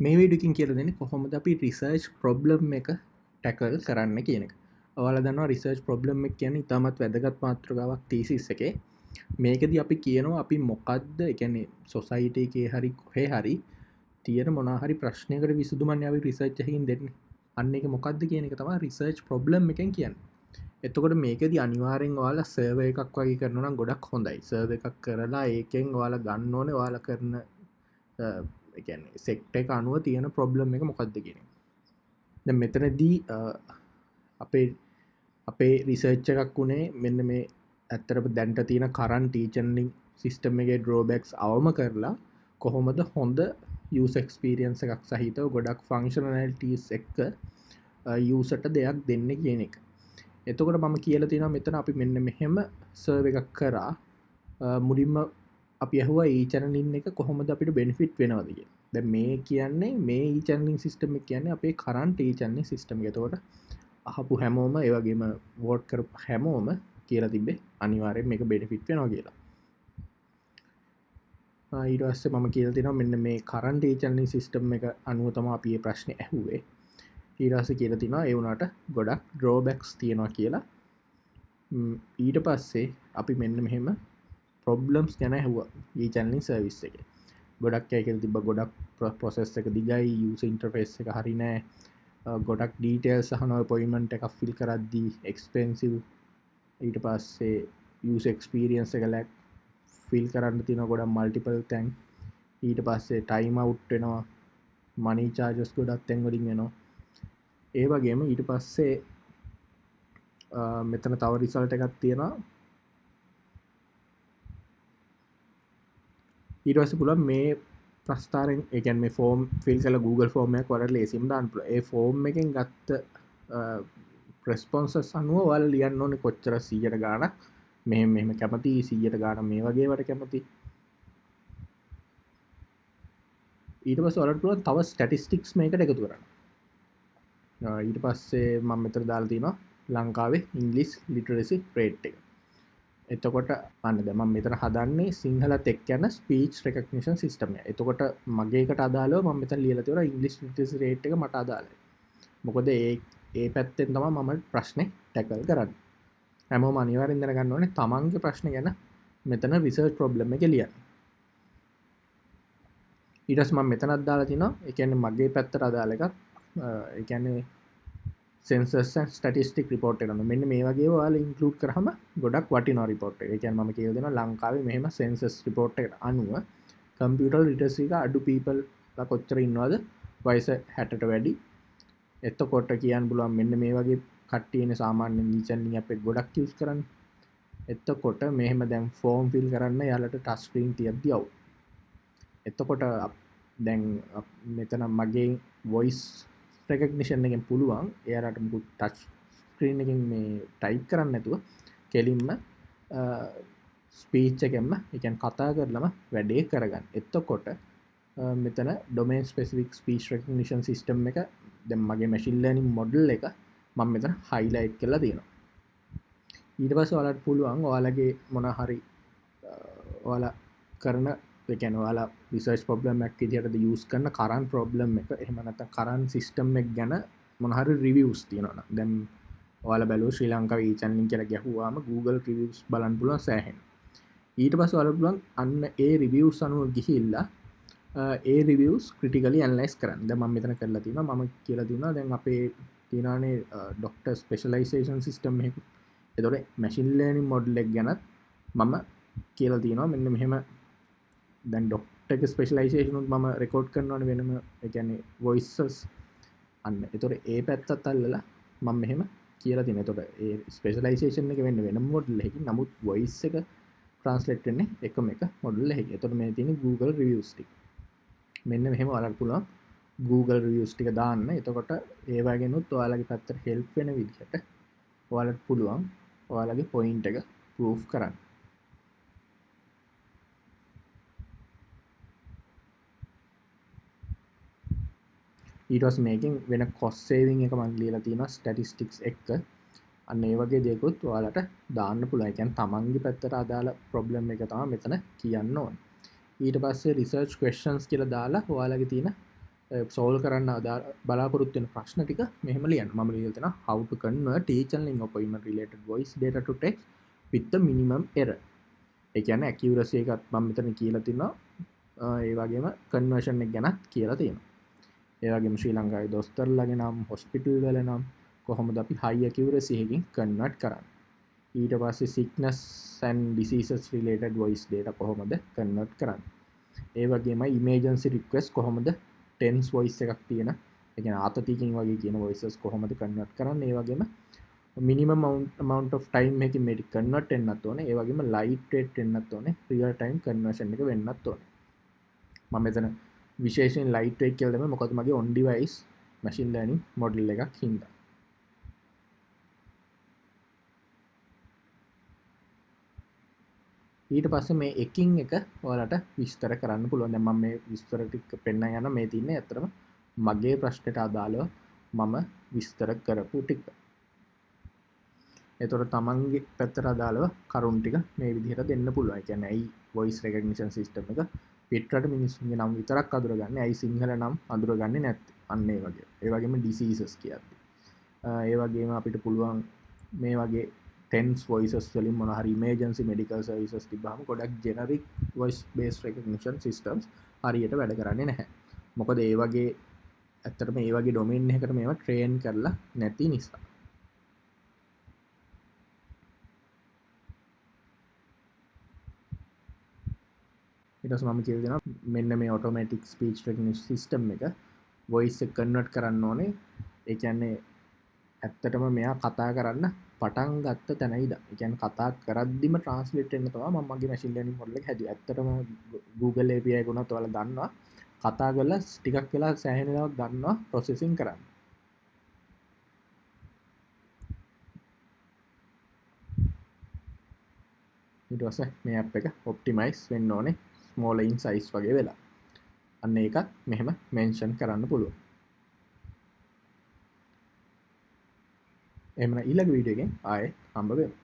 මේ වීඩියෝකින් කියලා දෙන්නේ කොහොමද අපි රිසර්ච් ප්‍රොබ්ලම් එක ටැකල් කරන්න කියන එක. ඔයාලා දන්නවා රිසර්ච් ප්‍රොබ්ලම් එක කියන්නේ ඉතාමත් වැදගත් මාතෘකාවක් තීසිස් එකේ. මේකදී අපි කියනවා අපි මොකද්ද, ඒ කියන්නේ සොසයිටි එකේ හරි කොහේ හරි තියෙන මොනවා හරි ප්‍රශ්නයකට විසඳුමක් අපි රිසර්ච් එකකින් දෙන්නේ. අන්න ඒක මොකද්ද කියන එක තමයි රිසර්ච් ප්‍රොබ්ලම් එකෙන් කියන්නේ. එතකොට මේකදී අනිවාර්යෙන් ඔයාලා සර්වර් එකක් වගේ කරනවා නම් ගොඩක් හොඳයි. සර්වර් එකක් කරලා ඒකෙන් ඔයාලා ගන්න ඕනේ ඔයාලා කරන සෙක්ට එක අනුව තියෙන ප්‍රොබ්ලම් එක මොකක්ද කියන ද මෙතනදී අපේ රිසර්ච් එකක් වුණේ මෙන්න මේ ඇත්තරප දැන්ට තියෙන කරන් ටීචන්ලිින් සිිස්ටම් එක ඩ්‍රෝබෙක්ස් අවම කරලා කොහොමද හොඳ යස්ක්ස්පිරියන්ස එකක් සහිතව ගොඩක් ෆංක්ෂනල්ටස් එක්ක යසට දෙයක් දෙන්න කියන එක. එතකොට මම කියල තින මෙතන අපි මෙන්න මෙහෙම සර්ව එකක් කරා මුලින්ම අපි ඇහවා ඒ චැනලින් එක කොහොමද අපිට බෙනිෆිට් වෙනවදගේ ද මේ කියන්නේ මේ චැනලින් සිිටම කියන්නේ අපේ කරන්ට ඒ චන්නේ සිිටම එකතකොට අහපු හැමෝම ඒවගේම වෝට් කර හැමෝම කියලා තිබේ අනිවාරයෙන් මේක බෙනිෆිට් වෙනවා කියලා. ඊටස්ස මම කියල තින මෙන්න මේ කරන්ට ඒ චැනලින් සිිටම් එක අනුවතම අපේ ප්‍රශ්නය ඇහුවේ ඊරස කියල තිනවා ඒවුනාට ගොඩක් ඩ්‍රෝබැක්ස් තියෙනවා කියලා. ඊට පස්සේ අපි මෙන්න මෙහෙම ප්‍රොබ්ලම්ස් ගැන ඇහවා ඒ චැනලින් සර්විස් එක ගොඩක් ඇකල් තිබ ගොඩක් ප්‍රොසෙස් එක දිගයි යස ඉන්ටර්ෆේස් එක හරි නෑ ගොඩක් ඩීටේල් සහනව පොයිමන්ට එකක් ෆිල් කරද්දී එක්ස්පෙන්සිව් ඊට පස්සේ යස එක්ස්පිරියන්ස එක ලැක් ෆිල් කරන්න තින ගොඩක් මල්ටිපල් තැන් ඊට පස්සේ ටයිම අවට්ටෙනවා මනී චාජස් ගොඩක් තැන්වලින් වෙනවා. ඒ වගේම ඊට පස්සේ මෙතන තව රිසල්ට එකක් තියෙනවා ඊටවස පුළන් මේ ප්‍රස්ථාරෙන් එකන් මේ ෆෝම් ෆිල් කල Google ෆෝර්මයක් වරට ලේසිම් දාන්න ඒ ෆෝම් එකෙන් ගත්ත ප්‍රස්පොන්සස් අනුව වල් ලියන්න ඕන කොච්චර 100ට ගානක් මෙම කැමති 100ට ගාන මේ වගේවට කැමති ඊට පස් වලට පුළුවන් තව ස්ටටිස්ටික්ස් මේකට එකතු කරන්න. ඊට පස්සේ මම මෙතර දාල්තිනවා ලංකාවේ ඉංගලිස් ලිටරසි ප්‍රේට් එක. එතකොට අන්න දම මෙතන හදන්නේ සිංහල තෙක් යන ස්පීච් රෙකක්නිෂන් සිස්ටම. එතකොට මගේකට අදාලව ම මෙත ලියලතවර ඉංගලිස් ලිටරසි රේට් එක මට අදාල. මොකොද ඒ පැත්තෙන් තම මම ප්‍රශ්නය ටැකල් කරන්න. හැමෝ අනිවාරෙන් දැන ගන්න ඕනේ තමන්ගේ ප්‍රශ්න ගැන මෙතන රිසර්ච් ප්‍රොබ්ලම් එක ලියන්න. ඊටස් මම මෙතනත් දාලා තිනවා එකන්නේ මගේ පැත්තට අදාල එකක් එකන්නේ සෙන්සස් ස්ටටිස්ටික් රිපෝට් එකන මෙන්න මේ වගේ වාල ඉන්කලූඩ් කරහම ගොඩක් වටිනෝ රිපෝට් එක කියන් ම කියල් දෙෙන ලංකාවේ මෙහම සෙන්සස් රිපෝට් එක අනුව කම්පියුටල් ලිටසික අඩු පීපල් කොච්චර ඉන්නවාද වයිස හැටට වැඩි එත්තකොට කියන් පුළුවන් මෙන්න මේ වගේ කට්ටියන සාමාන්‍ය නීචන්නේ අප ගොඩක් යස් කරන්න එත්තකොට මෙහෙම දැම් ෆෝම් ෆිල් කරන්න යාලට ටස්ක්‍රීන් තියද්දි අව් එත්තකොට දැන් මෙතන මගේ වොයිස් රෙකග්නිෂන් එකෙන් පුළුවන් එයාට මුකුත් ටච් ස්ක්‍රීන් එකෙන් මේ ටයිප් කරන්න නැතුව කෙලින්ම ස්පීච් එකෙන්ම එකන් කතා කරලම වැඩේ කරගන්න. එතකොට මෙතන domain specific speech recognition system එක දැන් මගේ මැෂින් ලර්නින් මොඩල් එක මම මෙතන හයිලයිට් කරලා තියෙනවා. ඊට පස්සේ ඔයාලට පුළුවන් ඔයාලගේ මොන හරි ඔයාලා කරන එකන වාලා රිසර්ච් ප්‍රොබ්ලම් එකක් විදිහටද යූස් කරන කරන්ට් ප්‍රොබ්ලම් එක එහෙම නැත්නම් කරන්ට් සිස්ටම් එක ගැන මොන හරි රිවිව්ස් තියෙනවා. දැන් ඔයාලා බැලුවා ශ්‍රී ලංකාවේ ඒ channel කියලා ගැහුවාම Google reviews බලන්න පුළුවන් සෑහෙන. ඊට පස්සේ ඔයාලා පුළුවන් අන්න ඒ රිවිව්ස් අනුව ගිහිල්ලා ඒ රිවිව්ස් ක්‍රිටිකලි ඇනලයිස් කරන්න. දැන් මම මෙතන කරලා තියෙනවා මම කියලා දුන්නා දැන් අපේ තියෙනනේ ડોක්ටර් ස්පෙෂලායිසේෂන් සිස්ටම් එකක්. ඒතකොට මැෂින් ලර්නින් මොඩල් එක ගැනත් මම කියලා තියෙනවා මෙන්න මෙහෙම දැන් ඩොක්ටර් ස්පෙෂලයිසේෂනුත් මම රෙකෝඩ් කරනවනේ වෙනම ඒ කියන්නේ වොයිසස් අන්න. ඒතකොට ඒ පැත්තත් අල්ලලා මම මෙහෙම කියලා තියෙනවා. ඒතකොට ඒ ස්පෙෂලයිසේෂන් එක වෙන්නේ වෙනම මොඩල් එකකින්. නමුත් වොයිස් එක ට්‍රාන්ස්ලේට් වෙන්නේ එකම එක මොඩල් එකකින්. ඒතකොට මේ තියෙන්නේ Google reviews ටික. මෙන්න මෙහෙම ඔයාලට පුළුවන් Google reviews ටික දාන්න. එතකොට ඒ වගේනොත් ඔයාලගේ පැත්තට හෙල්ප් වෙන විදිහට ඔයාලට පුළුවන් ඔයාලගේ පොයින්ට් එක ප්‍රූෆ් කරන්න. ඊටස් මේකින් වෙන කොස් සේවිං එක මං ලියලා තියෙනවා ස්ටැටිස්ටික්ස් එක්ක. අන්න ඒ වගේ දේකුත් ඔයාලට දාන්න පුළුවන්. ඒ කියන්නේ තමන්ගේ පැත්තට අදාළ ප්‍රොබ්ලම් එක තමයි මෙතන කියන්න ඕන. ඊට පස්සේ රිසර්ච් ක්වෙස්චන්ස් කියලා දාලා ඔයාලගේ තියෙන සෝල් කරන්න බලාපොරොත්තු වෙන ප්‍රශ්න ටික මෙහෙම ලියන්න. මම ලියලා තියෙනවා how to convert teacher link appointment related voice data to text with the minimum error. ඒ කියන්නේ accuracy එකත් මම මෙතන කියලා තිනවා. ඒ වගේම conversion එක ගැනත් කියලා තියෙනවා. ඒ වගේම ශ්‍රී ලංකාවේ දොස්තරලාගේ නම් hospital වල නම් කොහොමද අපි high accuracy එකකින් convert කරන්නේ. ඊට පස්සේ sickness and diseases related voice data කොහොමද convert කරන්නේ. ඒ වගේම emergency request කොහොමද tense voice එකක් තියෙන, ඒ කියන්නේ ආතතියකින් වගේ කියන voices කොහොමද convert කරන්නේ. ඒ වගේම minimum amount of time එකකින් මේක convert වෙන්නත් ඕනේ. ඒ වගේම light rate වෙන්නත් ඕනේ. real time conversion එක වෙන්නත් ඕනේ. මම මෙතන විශේෂයෙන් light rate කියලා දෙමු මොකද මගේ on device machine learning model එකක් හින්දා. ඊට පස්සේ මේ එකින් එක ඔයාලට විස්තර කරන්න පුළුවන්. දැන් මම මේ විස්තර ටික පෙන්නන යන මේ තින්නේ ඇත්තටම මගේ ප්‍රශ්නෙට අදාළව මම විස්තර කරපු ටික. එතකොට තමන්ගේ පැත්තට අදාළව කරුණු ටික මේ විදිහට දෙන්න පුළුවන්. ඒ කියන්නේ ඇයි voice recognition system එක පිටරට මිනිස්සුන්ගේ නම් විතරක් අඳුරගන්නේ, ඇයි සිංහල නම් අඳුරගන්නේ නැත්තේ. අන්න ඒ වගේ. ඒ වගේම diseases කියද්දි. ඒ වගේම අපිට පුළුවන් මේ වගේ tense voices වලින් මොන හරි emergency medical services තිබ්බහම ගොඩක් generic voice based recognition systems හරියට වැඩ කරන්නේ නැහැ. මොකද ඒ වගේ ඇත්තටම ඒ වගේ domain එකකට මේවා train කරලා නැති නිසා. ඊට පස්සේ මම කියලා දෙනවා මෙන්න මේ automatic speech recognition system එක voice එක convert කරන්න ඕනේ. ඒ කියන්නේ ඇත්තටම මෙයා කතා කරන්න පටන් ගත්ත තැන ඉඳන්. ඒ කියන්නේ කතා කරද්දිම translate වෙන්න තමයි මම මගේ machine learning model එක හැදුවේ. ඇත්තටම Google API එක උනත් ඔයාලා දන්නවා කතා කරලා ටිකක් වෙලා සෑහෙන දවස් ගන්නවා processing කරන්න. ඊට පස්සේ මේ app එක optimize වෙන්න ඕනේ small in size වගේ වෙලා. අන්න ඒකත් මෙහෙම mention කරන්න පුළුවන්. එහෙනම් ඊළඟ වීඩියෝ එකෙන් ආයෙත් හම්බ වෙමු.